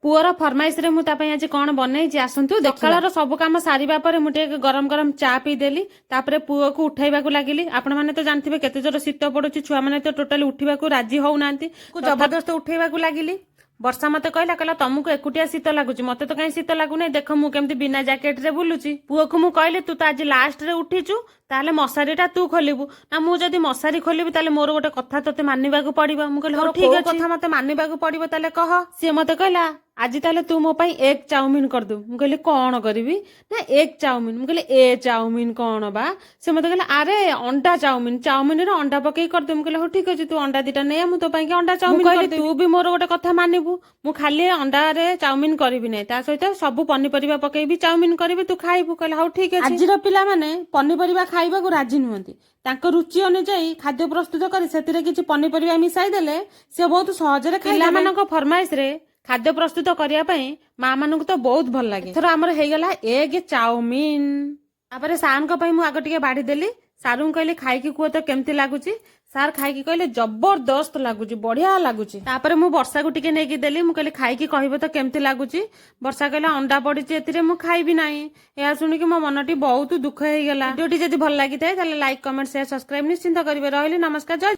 poor फरमाइश रे मुझे आज कौन बनई आसतु सकाल सब कम सारा पर मुझे गरम गरम चा पीदेली तापर पुओ को उठाइबा लगिली आपण मैंने तो जानते केते जोर शीत पड़ुची छुआ मैंने तो टोटाली उठा राजी होना जबरदस्त उठेबा लगिली वर्षा मत कहला तुमको एकुटिया शीत लगुच मत तो कहीं शीत लगुना देख मुझे बिना जैकेट रे बुलूची पुओ को मुझे तू तो आज लास्ट रे उठीचु ताले मशारीटा तू खोलबू ना मुझे मशारी खोलबी ताले मोर गोटे कथा तोते मानिबा पड़िबो मु कहली ठीक है कथा मते मानिबा पड़िबो ताले कह सी मते कहला आज ताले तू मो पाई एक चाउमिन कर दू मु कहली कौन करिवि ना एक चाउमिन मु कहली ए चाउमिन कौन बा से मते कहला अरे अंडा चाउमिन चाउमिन रे अंडा पकई कर दू मु कहली हो ठीक अछि तू अंडा दिटा नै मु तो पाई के अंडा चाउमिन कहली तू भी मोर गोटे कथा मानिबू मु खाली अंडा रे चाउमिन करिवि नै ता सहित सब पनिपरिबा पकईबी चाउमिन करिवि तू खाइबू कहला हो ठीक अछि आजिर पिला माने पनिपरिबा खाइबा को राजी नुहंती तांको रुचि अनुसार खाद्य प्रस्तुत करी सेतिरे किछि पनिपरिबा मिसाई देले से बहुत सहजरे पिला मानको फरमाइश रे खाद्य प्रस्तुत करिया पई मां मानकु तो बहुत भल लागे थरो हमर हे गला एग चाउमिन तापरे सारन को पई मु आगो टिके बाड़ी देली सारू कहले खाइकी कुओ तो केमती लागुची सार खाइकी कहले जबरदस्त लागुची बढ़िया लागुची तापरे मु वर्षा को टिके नेकी देली मु कहले खाइकी कहबो तो केमती लागुची वर्षा कहला अंडा पड़ीची एतिरे मु खाइबी नाही या सुनिकी मो मनटी बहुत दुख हे गला वीडियोटी जदी भल लागि थाए ताले लाइक कमेंट शेयर सब्सक्राइब निश्चिंत करिवे रहली नमस्कार जय